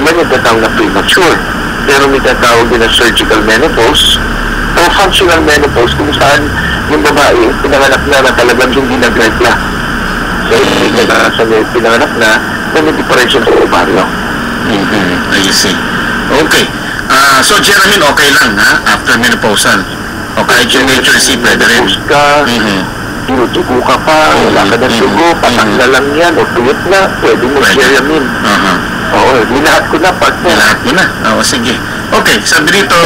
may natatawag na premature. Pero may tatawag din na surgical menopause o functional menopause kung saan yung babae, pinanganak na talagang hindi nag-regla. So, pinanganak na, may depression sa ovaryo. I see. Okay. So, Jeremy, okay lang, ha? After menopausal. O kahit yung HRC, pwede rin. Tinutugo ka pa, wala ka na sugo, patang na lang yan, o tuyot na, pwede mo Jeremy. Oo, lahat ko na, partner. Lahat mo na? Oo, sige. Okay, sabi dito,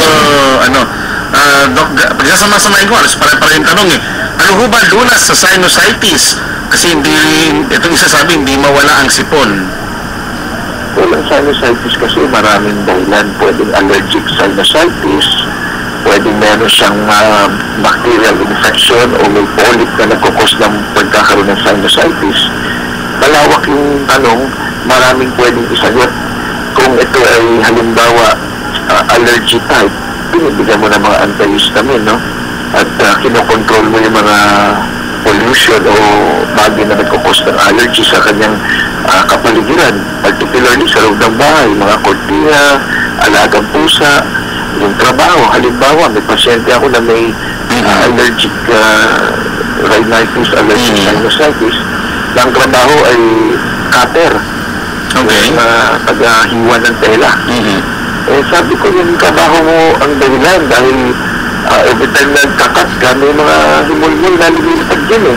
Doc, pagsasama-samahin ko, alas pare-pare yung tanong eh. Ano ho ba lunas sa sinusitis? Kasi hindi, itong isa sabi, hindi mawala ang sipon. Walang sinusitis kasi maraming dahilan. Pwedeng allergic sinusitis, pwedeng meron siyang bacterial infection o may polyp na nagkukos ng pagkakaroon ng sinusitis. Malawak yung tanong, maraming pwedeng isagot. Kung ito ay halimbawa allergy type, binibigyan mo ng mga antihistamine, no? At kinokontrol mo yung mga pollution o bagay na nagkukos ng allergy sa kanyang kapaligiran, particularly sa loob ng bahay, mga kortina, alagang pusa, yung trabaho. Halimbawa, may pasyente ako na may allergic rhinitis, allergic sinusitis, na ang trabaho ay cutter. Okay. Pag-hiwa ng tela. Sabi ko, yung trabaho mo ang dahilan dahil every time nagkakat ka, may mga himulmul na lumilipad dyan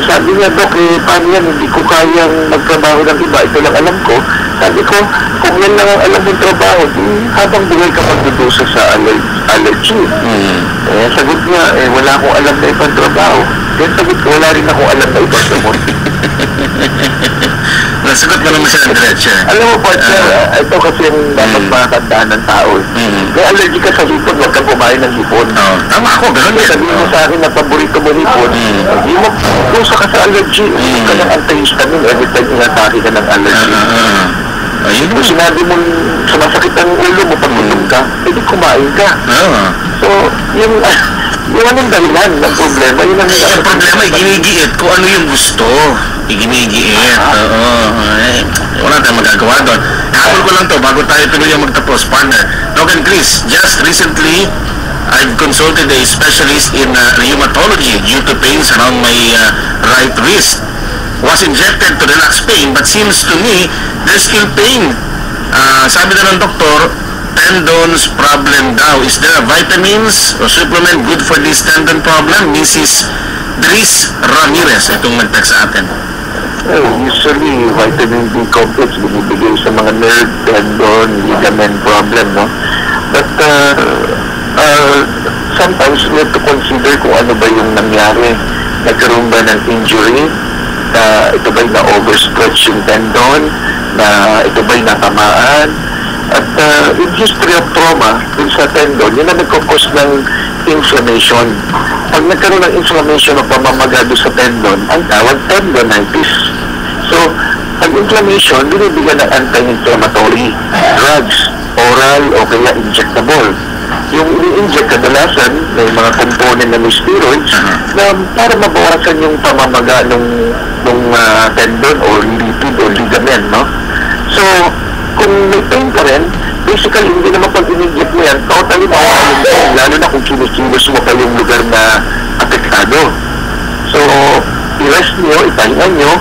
sabi niya, Dok, paano yan? Hindi ko kayang magtrabaho ng iba. Ito lang alam ko. Sabi ko, kung yan lang ang alam mong trabaho, habang buhay ka magdudusa sa allergy. Sagot niya, wala akong alam na ibang trabaho. Kaya sagot ko, wala rin akong alam na ibang trabaho. Nasagot mo naman siya ng diretso. Alam mo, partner, ito kasi yung dapat makakandaan ng tao. May allergy ka sa hipon, huwag kang kumain ng hipon. Tama ako, gano'n yan. Sabihin mo sa akin na paborito mo hipon, hindi mo pusa ka sa allergy. Hindi ka ng antihistamine every time inatake ka ng allergy. Kung sinabi mo sumasakit ang ulo mo pag gutom ka, hindi kumain ka. So, yung anong dahilan ng problema, yun ang problema, ginigiit kung ano yung gusto. Iginigiit. Wala tayong magagawa doon. Habol ko lang to bago tayo tuloy yung magtapos, partner. Doc and Chris, just recently, I've consulted a specialist in rheumatology due to pains around my right wrist. Was injected to relax pain, but seems to me there's still pain. Sabi na ng doktor, tendons problem daw. Is there a vitamins or supplement good for this tendon problem? Mrs. Dris Ramirez, itong nag-text sa atin. Usually, vitamin B complex binibigay sa mga nerve, tendon, ligament problem, no? But sometimes we have to consider kung ano ba yung nangyari. Nagkaroon ba ng injury? Ito ba'y na-overstretch yung tendon? Ito ba'y natamaan? At yung history of trauma dun sa tendon, yun na nagkukos ng inflammation. Pag nagkaroon ng inflammation o pamamaga doon sa tendon, ang tawag tendonitis. So, pag inflammation, binibigyan ng anti-inflammatory drugs, oral o kaya injectable. Yung ini-inject kadalasan, may mga component na may steroids na para mabawasan yung pamamaga ng tendon o lipid o ligament, no? So, kung may pain ka rin, basically, hindi naman pag in-inject mo yan, totally mawawala yung lalo na kung kinukilos mo pa yung lugar na apektado. So, i-rest nyo, ipahinga nyo,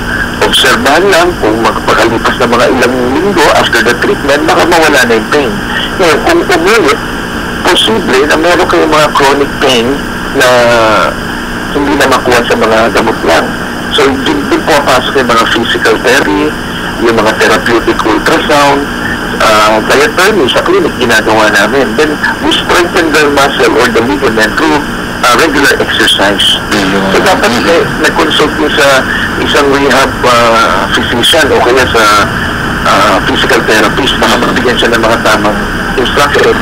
obserbahan lang kung magpakalipas na mga ilang linggo after the treatment, baka mawala na yung pain. Ngayon, kung umulit, posible na meron kayong mga chronic pain na hindi na makuha sa mga gamot lang. So, din pumapasok yung mga physical therapy, yung mga therapeutic ultrasound, diathermy sa clinic ginagawa namin. Then, we strengthen the muscle or the ligament through regular exercise. So, dapat nag-consult nyo sa isang rehab physician o kaya sa physical therapist para magbigyan siya ng mga tamang instruction.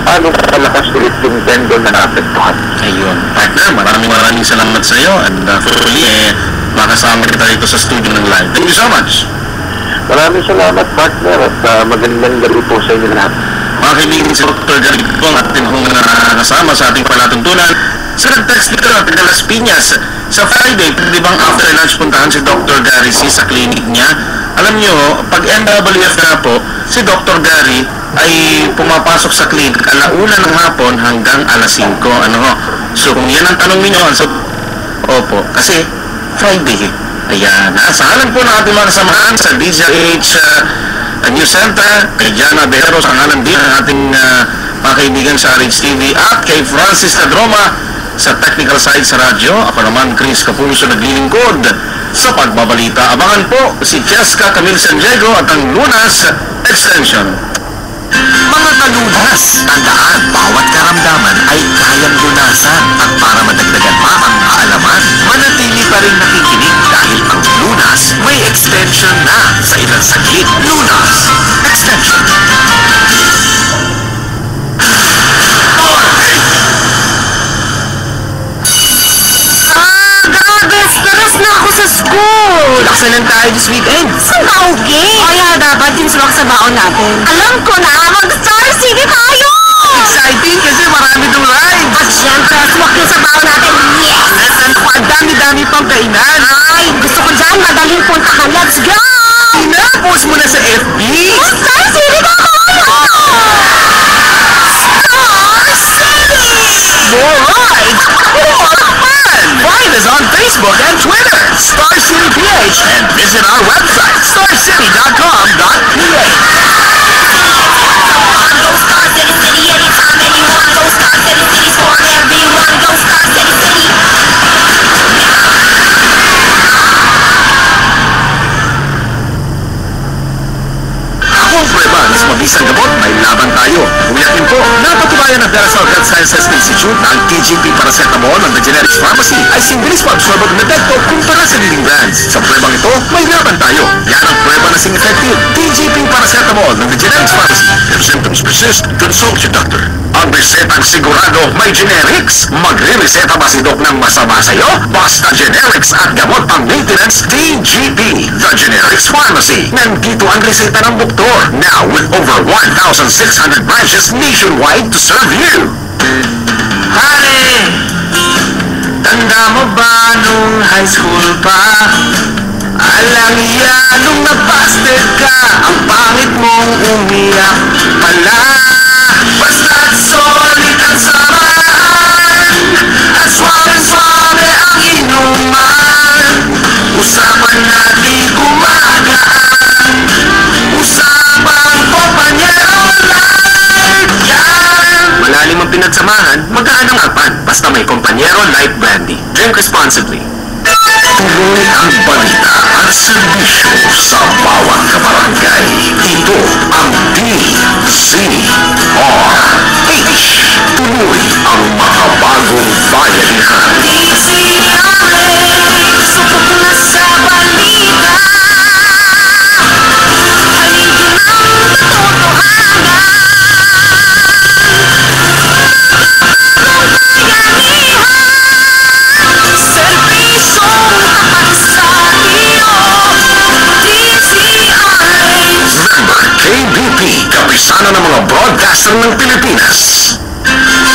Paano kalakas ulit yung tendon na naapektuhan? Ayun. Partner, maraming salamat sa iyo and hopefully, makasama kita dito sa studio ng live. Thank you so much. Maraming salamat, partner, at magandang gabi po sa inyo lahat. Mga kaibigan, si Dr. Gary po ang ating kasama sa ating palatuntunan. Sa nag-text dito ng taga Las Piñas, sa Friday, di bang after lunch puntahan si Dr. Gary sa clinic niya Alam nyo, pag MWF na po, si Dr. Gary ay pumapasok sa clinic alauna ng hapon hanggang alas 5. Ano ho? So kung yan ang tanong ninyo, so, opo, kasi Friday. Ayan, sa ngalan po ng ating mga kasamahan sa DZRH News Center, kay Jana Behero, sa ngalan din ng ating mga kaibigan sa RH TV at kay Francis Nadroma sa technical side sa radyo. Ako naman, Chris Capuso, naglilingkod sa pagbabalita. Abangan po si Cheska Camille San Diego at ang Lunas Extension. Mga kalunas, tandaan, bawat karamdaman ay kayang lunasan. At para madagdagan pa ang kaalaman, manatili pa rin nakikinig dahil ang Lunas may extension na sa ilang saglit. Lunas Extension. Stress na ako sa school. Laksanan tayo this weekend. Saan ba okay? Kaya dapat yung suwak sa baon natin. Alam ko na, mag-Star City tayo! Exciting kasi marami dong rides. At syempre, suwak yung sa baon natin. Yes! At ano pa, dami-dami pang kainan. Ay, gusto ko dyan, madaling puntahan. Let's go! Post mo na sa FB. Star City na tayo! Star City! More rides, more fun. Find us on Facebook and Twitter, Star City PH, and visit our website, starcity.com.ph. Go Star City City anytime, anyone. Go Star City City's for everyone. Go Star City City. Kung prueba, mas mabisang gamot, may laban tayo. Umiyakin po, napatubayan ng Darasal Health Sciences Institute na ang TGP Paracetamol ng The Generics Pharmacy ay singbilis pa-absorbable na depto kumpara sa leading brands. Sa pruebang ito, may laban tayo. Yan ang prueba na sing-effective. TGP Paracetamol ng The Generics Pharmacy. If symptoms persist, consult your doctor. Ang resetang sigurado may generics. Magre-reseta ba si Doc ng masama sa'yo? Basta generics at gamot pang maintenance, TGP, The Generics Pharmacy. Nandito ang reseta ng doktor. Now with over 1,600 branches nationwide to serve you. Pare, tanda mo ba nung high school pa? Alang yan nung nabasted ka, ang pangit mong umiyak pala. Basta't solid ang samahan, at suabe-suabe ang inuman. Usapan natin gumagaan, usapan kompanyero life. Yan! Malalim ang pinagsamahan, magaan ang alpan. Basta may kompanyero life brandy. Drink responsibly. Tuloy ang balita at serbisyo sa bawat kabarangay. Ito ang DZRH. Tuloy ang makabagong bayanihan. DZRH, supok na sa balita. Haligi ng katotohanan. Serbisyong tapat sa iyo. DZRH. Member KBP, kapisana ng mga broadcaster ng Pilipinas.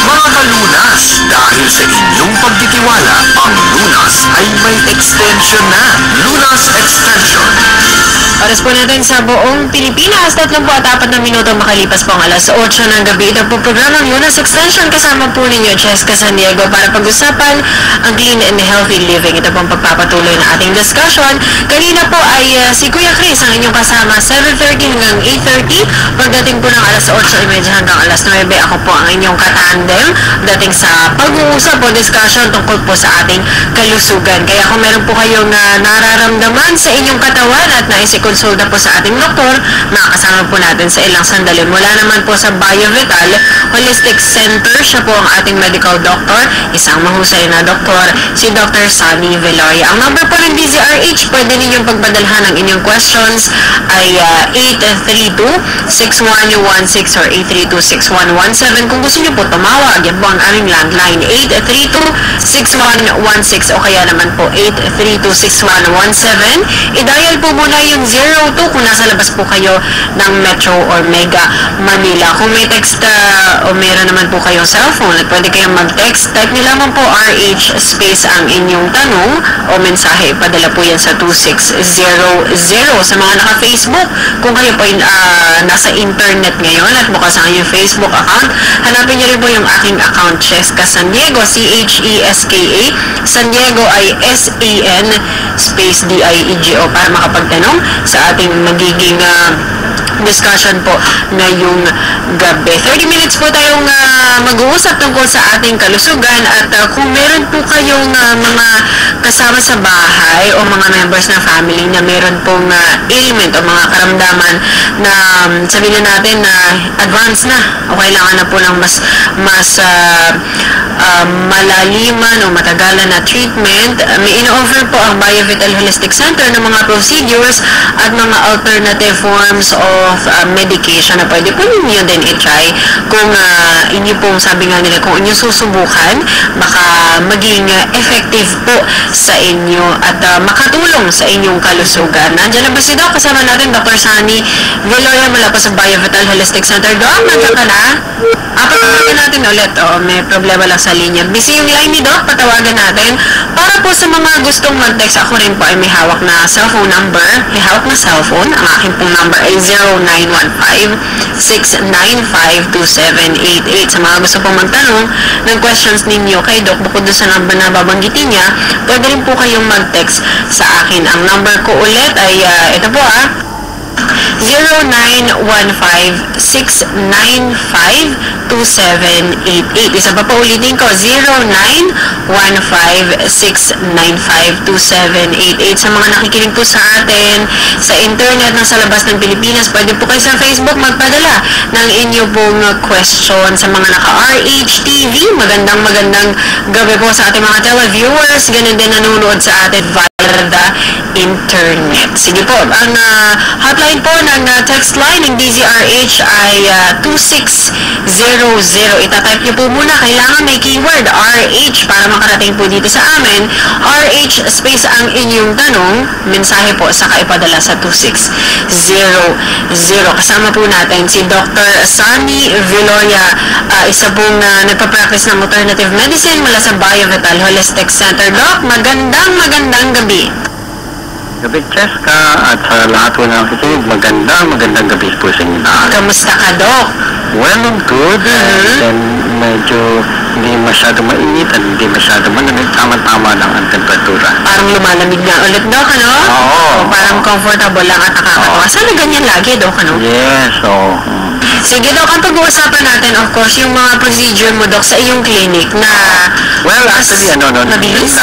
Mga kalunas, dahil sa inyong pagtitiwala, ang Lunas ay may extension na. Lunas Extension. Oras po natin sa buong Pilipinas, 34 na minuto makalipas po ang alas 8 ng gabi. Ito po programang Lunas Extension, kasama po ninyo Cheska San Diego para pag-usapan ang clean and healthy living. Ito po ang pagpapatuloy na ating discussion. Kanina po ay si Kuya Chris ang inyong kasama 7:30 hanggang 8:30. Pagdating po ng alas 8:30 hanggang alas 9, ako po ang inyong katandem dating sa pag-uusap o discussion tungkol po sa ating kalusugan. Kaya kung meron po kayong nararamdaman sa inyong katawan at nais-konsulta po sa ating doktor, makakasama po natin sa ilang sandali. Mula naman po sa BioVital Holistic Center, siya po ang ating medical doctor, isang mahusay na doktor, si Dr. Sunny Veloria. Ang number po ng DZRH, pwede ninyong pagpadalhan ng inyong questions ay 832-6116 or 832-6117. Kung gusto niyo po tumawag, yan po ang aming landline 832-6116 o kaya naman po 832-6117. I-dial po muna yung 0917 0917-266-0202 kung nasa labas po kayo ng Metro or Mega Manila. Kung may text o meron naman po kayong cellphone at pwede kayong mag-text, type nyo lamang po RH space ang inyong tanong o mensahe. Ipadala po yan sa 2600. Sa mga naka-Facebook, kung kayo po nasa internet ngayon at bukas ang inyong Facebook account, hanapin nyo rin po yung aking account, Cheska San Diego, CHESKA. San Diego ay SAN space DIEGO para makapagtanong sa ating magiging discussion po ngayong gabi. 30 minutes po tayong mag-uusap tungkol sa ating kalusugan at kung meron po kayong mga kasama sa bahay o mga members ng family na meron pong ailment o mga karamdaman na sabihin natin na advanced na o kailangan na po ng mas malaliman o matagalan na treatment, may ino-offer po ang BioVital Holistic Center ng mga procedures at mga alternative forms of medication na pwede po ninyo din i-try kung inyo pong sabi nga nila kung inyo susubukan baka maging effective po sa inyo at makatulong sa inyong kalusugan. Nandiyan na ba si Doc? Kasama natin Dr. Sunny Viloria mula po sa BioVital Holistic Center. Doc, nandiyan ka na? Patawagan natin ulit. May problema lang sa linya. Busy yung line ni Doc, patawagan natin. Para po sa mga gustong mag-text, ako rin po ay may hawak na cellphone number. May hawak na cellphone. Ang aking pong number ay 0915-695-2788. Sa mga gusto pong magtanong ng questions ninyo kay Doc, bukod doon sa number na babanggitin niya, pwede rin po kayong mag-text sa akin. Ang number ko ulit ay ito po 0915-695-2788. Isa pa ulitin ko, 0915-695-2788. Sa mga nakikinig po sa atin sa internet na sa labas ng Pilipinas, pwede po kayo sa Facebook magpadala ng inyo pong question. Sa mga naka-RH TV, magandang gabi po sa ating mga televiewers. Ganun din nanonood sa atin via the internet. Sige po, ang hotline po ng text line ng DZRH ay 2600. Itatype nyo po muna, kailangan may keyword RH para makarating po dito sa amin. RH space ang inyong tanong, mensahe po saka ipadala sa 2600. Kasama po natin si Dr. Sunny Viloria, isa pong nagpa-practice ng alternative medicine mula sa BioVital Holistic Center. Doc, magandang gabi. Gabi, Cheska, at sa lahat po na nakikinig, magandang gabi po sa inyo lahat. Kamusta ka, Doc? Well, I'm good. And then, medyo hindi masyado mainit at hindi masyado malamig. Tama-tama lang ang temperatura. Parang lumalamig na ulit, Doc, ano? Oo. Parang comfortable lang at nakakatawa. Sana ganyan lagi, Doc, ano? Yes, oo. Sige, Doc, ang pag-uusapan natin, of course, yung mga procedure mo, Doc, sa iyong clinic na... Well, actually, mabilis?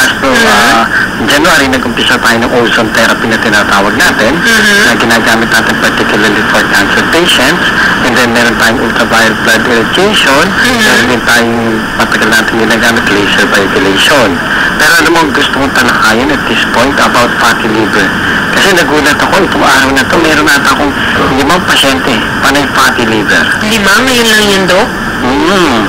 January, nag-umpisa tayo ng ozone therapy na tinatawag natin, na ginagamit natin particularly for cancer patients. And then, meron tayong ultraviolet blood irradiation. Meron din tayong matagal natin ginagamit laser fibrillation. Pero ano mo gusto mong talakayin at this point about fatty liver? Kasi nagulat ako, itong araw na ito, meron nata akong 5 pasyente, panay fatty liver. 5? Ngayon lang yun, Doc?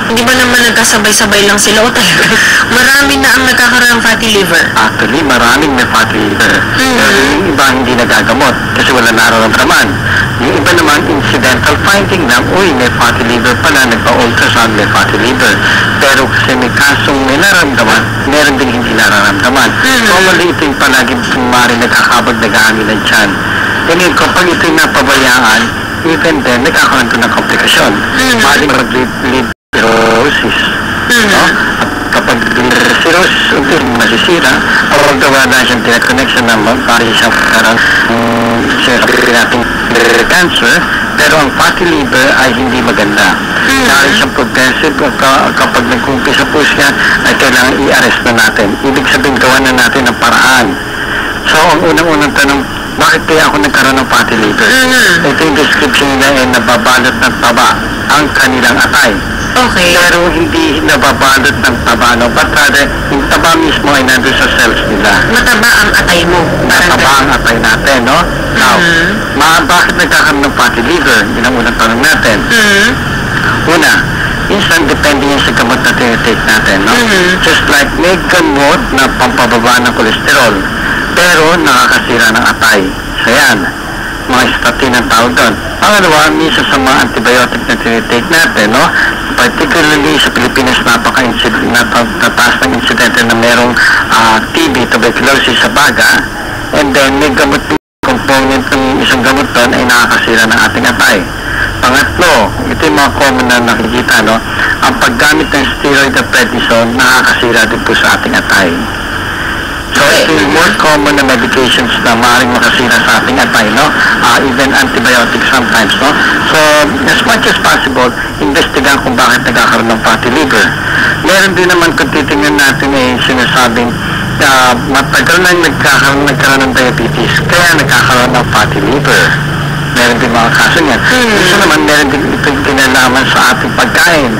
Hindi ba naman nagkasabay-sabay lang sila o talaga? Marami na ang nagkakaroon ng fatty liver. Actually, maraming may fatty liver. Pero yung iba hindi nagagamot kasi wala nararamdaman. Yung iba naman, incidental finding na, may fatty liver pala, nagpa-ultrasound, may fatty liver. Pero kasi may kasong may nararamdaman, meron din hindi nararamdaman. Normally, ito yung palaging sumari nagkakabag nag-aami ng tiyan. Ganyan, kapag ito yung napabayaan, even then, nagkakaroon ito ng komplikasyon. Maling mag-lead cirrhosis. No? At kapag cirrhosis, until masisira, kapag gawa na siyang direct connection na pari siyang parang sinabi natin cancer, pero ang fatty liver ay hindi maganda. Dahil siyang progressive, kapag nag-umpisa po siya, ay kailangan i-arrest na natin. Ibig sabihin, gawa na natin ang paraan. So, ang unang-unang tanong, bakit kaya ako nagkaroon ng fatty liver? Ito yung description nila ay nababalot ng taba ang kanilang atay. Okay. Pero hindi nababalot ng taba, no? But rather, yung taba mismo ay nandun sa cells nila. Mataba ang atay mo. Mataba ang atay natin, no? Now, bakit nagkakaroon ng fatty liver? Yun ang unang tanong natin. Una, minsan depende yan sa gamot na tinitake natin, no? Just like may gamot na pampababa ng kolesterol, pero nakakasira ng atay. So yan. mga statin ang tawag doon. Pangalawa, minsan sa mga antibiotic na tinitake natin, no? Particularly sa Pilipinas, natataas ng insidente na merong TB, tuberculosis sa baga, and then may gamot component ng isang gamot doon ay nakakasira ng ating atay. Pangatlo, ito yung mga common na nakikita, no? Ang paggamit ng steroid at prednisone nakakasira din po sa ating atay. So, ito yung more common na medications na maaaring makasira sa ating atay, no? Even antibiotics sometimes, no? So, as much as possible, investigahan kung bakit nagkakaroon ng fatty liver. Meron din naman kung titingnan natin sinasabing matagal na nagkaroon ng diabetes, kaya nagkakaroon ng fatty liver. Meron din mga kaso niyan. Isa naman, meron din itong kinalaman sa ating pagkain.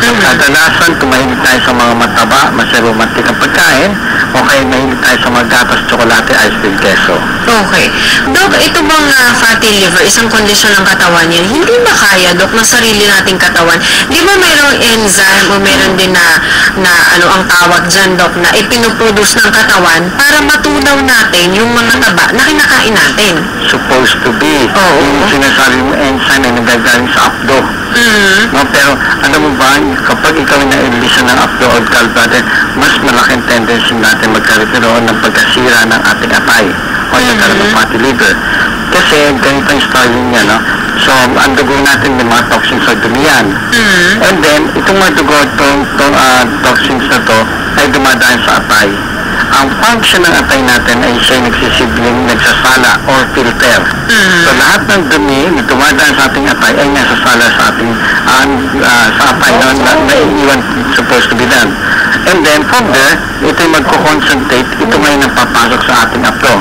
Kadalasan, kung mahilig tayo sa mga mataba, maseromantik ang pagkain, o kaya mahilig tayo sa mga gatas, tsokolate, ice cream, keso. Okay. Dok, ito bang fatty liver, isang kondisyon ng katawan yan, hindi ba kaya, Dok, ng sarili nating katawan? Di ba mayroong enzyme o meron din na ano ang tawag dyan, Dok, na ipinuproduce ng katawan para matunaw natin yung mga taba na kinakain natin? Supposed to be. Yung sinasabi mo enzyme na nagagaling sa apdo. No, pero alam mo ba, kapag ikaw na-ilisa ng apdo o gallbladder, mas malaking tendency natin magkaroon ng pagkasira ng ating atay o nagkaroon ng fatty liver. Kasi ganito ang story niya, no? So, ang dugo natin may mga toxins sa dumi yan. And then, itong mga dugo, itong toxins na to ay dumadaan sa atay. Ang function ng atay natin ay siya nagsisibling, nagsasala or filter. So lahat ng dumi na dumadaan sa ating atay ay nasasala sa ating sa atay na naiiwan supposed to be done. And then from there, ito'y magko-concentrate, ito ngayon ang papasok sa ating apdo.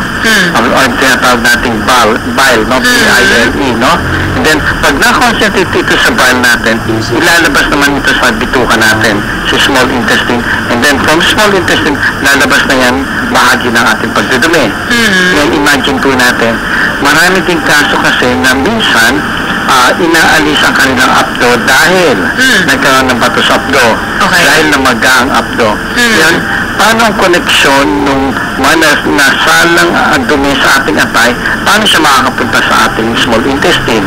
Or tinatawag nating bile, no? B-I-L-E, no? And then, pag na-concentrate ito sa bile natin, ilalabas naman ito sa bituka natin, sa small intestine. And then, from small intestine, lalabas na yan bahagi ng ating pagdudumi. Ngayon, imagine po natin, marami ding kaso kasi na minsan, inaalis ang kanilang apdo dahil nagkaroon ng bato sa apdo. Dahil namaga ang apdo. Yan, paano ang koneksyon nung nasalang dumi sa ating atay, paano siya makakapunta sa ating small intestine?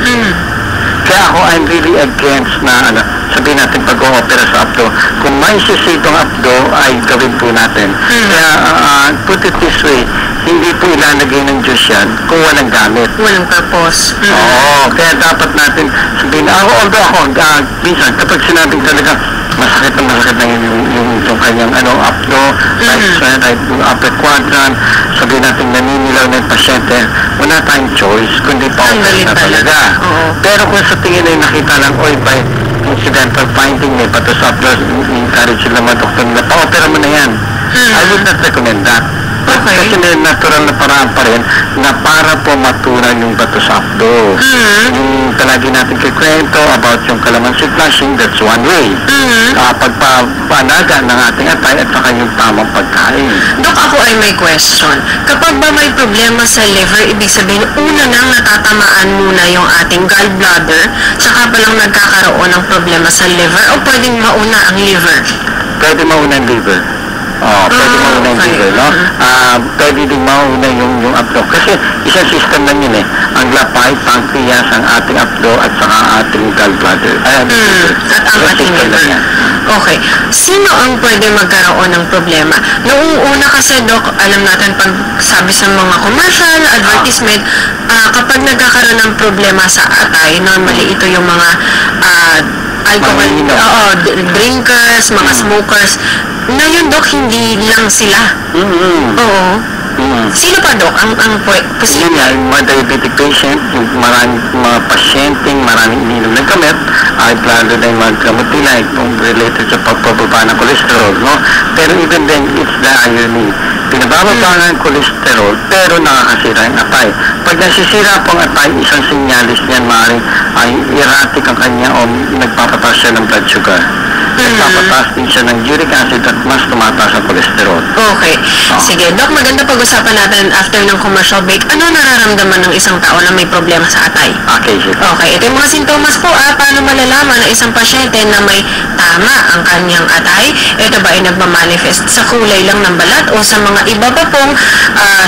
Kaya ako, I'm really against na sabihin natin pag-o-opera sa apdo. Kung may sisitong apdo, ay gawin po natin. Kaya, put it this way, hindi po ilalagay ng Diyos yan kung walang gamit. Walang purpose. Oo, kaya dapat natin sabihin, although ako, minsan, kapag sinabing talaga, masakit na yung kanyang apdo, right, upper quadrant, sabihin natin naninilaw na yung pasyente, wala tayong choice, kundi pa-opera na talaga. Pero kung sa tingin ay nakita lang, by incidental finding, may bato sa apdo, encourage sila mga doktor na, pa-opera mo na yan. I would not recommend that. Kasi may natural na paraan pa rin na para po matunan yung bato sa apdo. Yung palagi natin kikwento about yung calamansi flushing, that's one way. Pagpapanaga ng ating atay at saka yung tamang pagkain. Dok, ako ay may question. Kapag ba may problema sa liver, ibig sabihin, una nang natatamaan muna yung ating gallbladder, saka pa lang nagkakaroon ng problema sa liver, o pwedeng mauna ang liver? Pwede mauna ang liver. Pwede mauna yung liver, no? Pwede din mauna yung apdo. Kasi isang system lang yun Ang lapay, pancreas, ang ating apdo, at saka ating gallbladder. At ang ating liver. Okay. Sino ang pwede magkaroon ng problema? Noong una kasi, Dok, alam natin pag sabi sa mga commercial, advertisement, kapag nagkakaroon ng problema sa atay, normally ito yung mga alcohol, drinkers, mga smokers. Ngayon, Dok, hindi lang sila. Oo. Sino pa, Dok, ang posible? Yun nga, yung mga diabetic patient, yung maraming mga pasyenteng, maraming ininom ng gamit, ay plano na yung mga gamot nila, kung related sa pagpababa ng cholesterol, no? Pero even then, it's the irony. Pinabababa nga ang cholesterol, pero nakakasira yung atay. Pag nasisira po ang atay, isang sinyalis niyan, maaaring ay erratic ang kanya o nagpapataas siya ng blood sugar. nagpapataas din siya ng uric acid at mas tumataas ang cholesterol. Okay. Sige, Doc, maganda pag-usapan natin after ng commercial break. Ano nararamdaman ng isang tao na may problema sa atay? Okay, sige. Okay, ito yung mga sintomas po. Paano malalaman ng isang pasyente na may tama ang kanyang atay? Ito ba ay nagmamanifest sa kulay lang ng balat o sa mga iba pa pong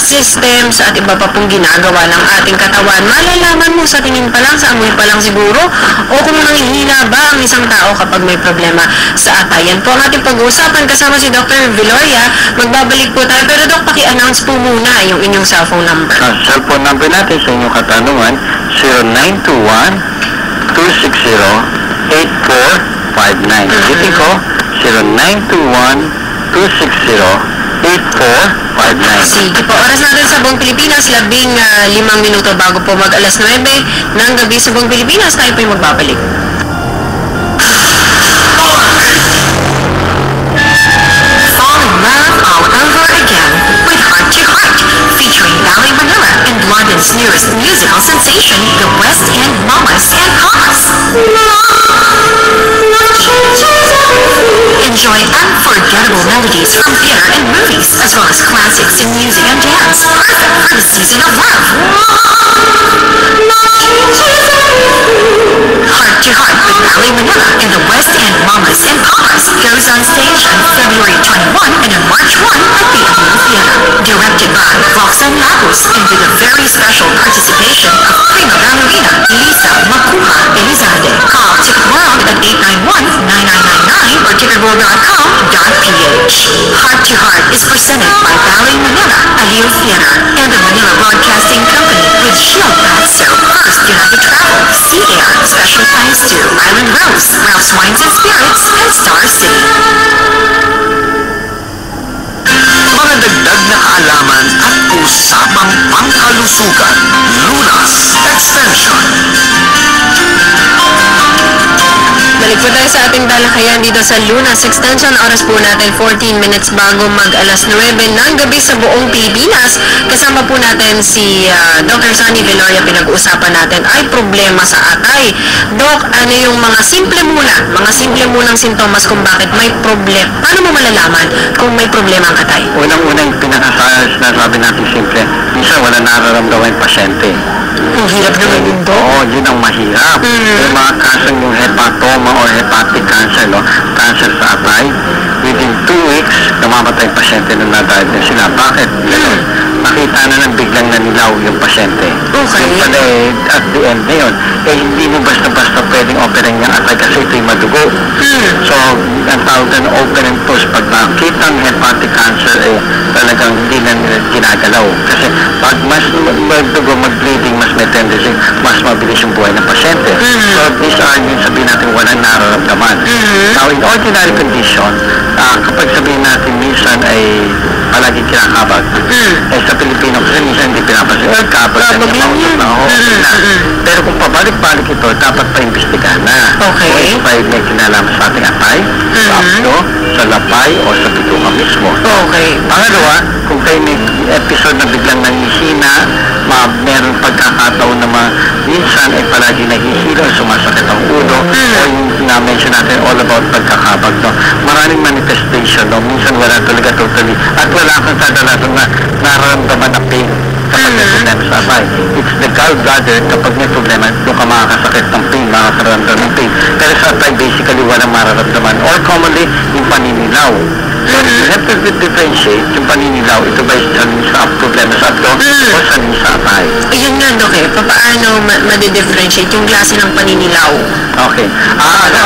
systems at iba pa pong ginagawa ng ating katawan? Malalaman mo sa tingin pa lang, sa amoy pa lang siguro, o kung nanghihina ba ang isang tao kapag may problema sa atay. Yan po ang ating pag-uusapan kasama si Dr. Viloria. Magbabalik po tayo. Pero Doc, paki-announce po muna yung inyong cellphone number. Ang cellphone number natin sa inyong katanungan, 0921-260-8459. Ulitin ko, 0921-260-8459. Sige po, oras natin sa buong Pilipinas, 15 minuto bago po mag alas 9 ng gabi sa buong Pilipinas. Tayo po yung magbabalik. Fall in love all over again with Heart to Heart, featuring Ballet Manila and London's newest musical sensation, the West End Mamas and Papas. Enjoy unforgettable melodies from theater and movies, as well as classics in music and dance, perfect for the season of love. Heart to Heart with Ballet Manila and the West End Mamas and Papas goes on stage on February 21 and on March 1 at the Avenue Theater. Directed by Roxanne Lagos and with a very special participation of prima ballerina Lisa Makuha Elizalde. Call Ticket World at 891-9999 or ticketworld.com.ph. Heart to Heart is presented by Ballet Manila, Aliu Theater, and the Manila Broadcasting Company with Shield Bath Soap, First United Travel, Sea Air, Special Thanks to Island Rose, Ralph's Wines and Spirits, and Star City. Mga dagdag na kaalaman at usapang pangkalusugan. Lunas Extension. Balik po tayo sa ating talakayan dito sa Lunas Extension. Oras po natin 14 minutes bago mag alas 9 ng gabi sa buong Pilipinas. Kasama po natin si Dr. Sunny Viloria. Pinag-uusapan natin ay problema sa atay. Doc, ano yung mga simple munang sintomas kung bakit may problema? Paano mo malalaman kung may problema ang atay? Unang-unang sinasabi natin simple, minsan wala nararamdaman yung pasyente. Ang hirap naman yun, Doc. Oo, yun ang mahirap. Yung mga kaso yung hepatoma or hepatic cancer, no? Cancer sa atay, within 2 weeks, namamatay yung pasyente na na-diagnose sila. Bakit? Ganun. Nakita na ng biglang nanilaw yung pasyente. Okay. Yung pala at the end na yun, hindi mo basta-basta pwedeng operan yung atay kasi ito'y madugo. So, ang tawag na open and close, pag nakita ang hepatic cancer, talagang hindi na nila ginagalaw. Kasi pag mas magdugo, mag-bleeding, mas may tendency, mas mabilis yung buhay ng pasyente. So, these are yung sabihin natin walang nararamdaman. Now, in ordinary condition, kapag sabihin natin minsan ay palagi kinakabag, sa Pilipino kasi minsan hindi pinapansin, kabag na yung pero kung pabalik-balik ito, dapat pa-imbestigahan na. Okay. Kung ito ay may kinalaman sa ating atay, sa apdo, sa lapay, o sa bituka mismo. Okay. Pangalawa, kung kayo may episode na biglang nanghihina, meron pagkakataon na minsan ay palagi naghihilo, sumasakit ang ulo, o yung na-mention natin all about pagkakabag. No? Maraming manifestation, no? Minsan wala talaga totally, at wala kang kadalasan na nararamdaman na pain kapag may problema sa atay. It's the gallbladder kapag may problema, doon ka makakasakit ng pain, makakaramdam ng pain. Pero sa atay, basically, walang mararamdaman. Or commonly, yung paninilaw. So, you have to differentiate yung paninilaw. Ito ba yung sa problema sa abdo o sa atay? Ayun nga, Doc, paano ma-differentiate yung klase ng paninilaw? Okay.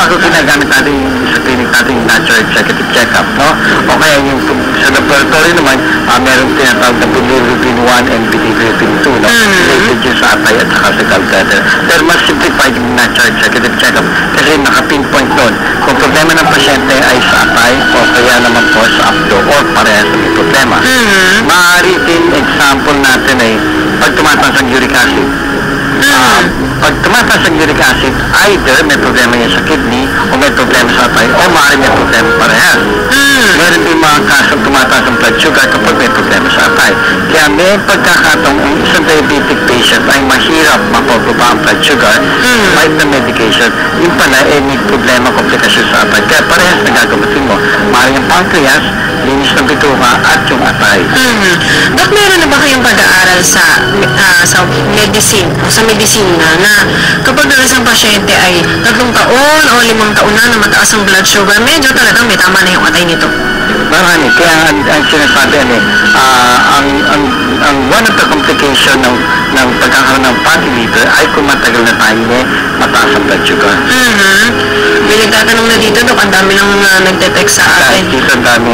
Ako ginagamit natin sa clinic natin yung natural executive check-up, no? O kaya yung sa laboratory naman, meron tinatawag na bilirubin 1 and bilirubin 2, no? Related yun sa atay at saka sa gallbladder. Pero mas simplified yung natural executive check-up kasi naka-pinpoint doon. Kung problema ng pasyente ay sa atay o kaya naman po sa abdo o parehas ng problema. Maaari din example natin ay pag tumataas ang uric acid. Pag tumataas ang uric acid, either may problema yan sa kidney o may problema sa atay o maaari may problema parehas. Meron din mga kasong tumataas ang blood sugar kapag may problema sa atay. Kaya may pagkakataong ang isang diabetic patient ay mahirap mapababa ang blood sugar, prescribe na medication, yung pala, may problema, komplikasyon sa atay. Kaya parehas na gagamitin mo. Maaaring yung pancreas, linis ng bituka, at yung atay. Dok, meron na ba kayong pag-aaral sa medicine o sa medisina na kapag ang isang pasyente ay 3 taon o 5 taon na mataas ang blood sugar, medyo talagang may tama na yung atay nito? Marami. Kaya ang sinasabi ang one of the complication ng pagkakaroon ng fatty liver ay kung matagal na tayo mataas ang blood sugar. May nagtatanong na dito, Dok, ang dami nang nagte-text sa akin. Dito ang dami.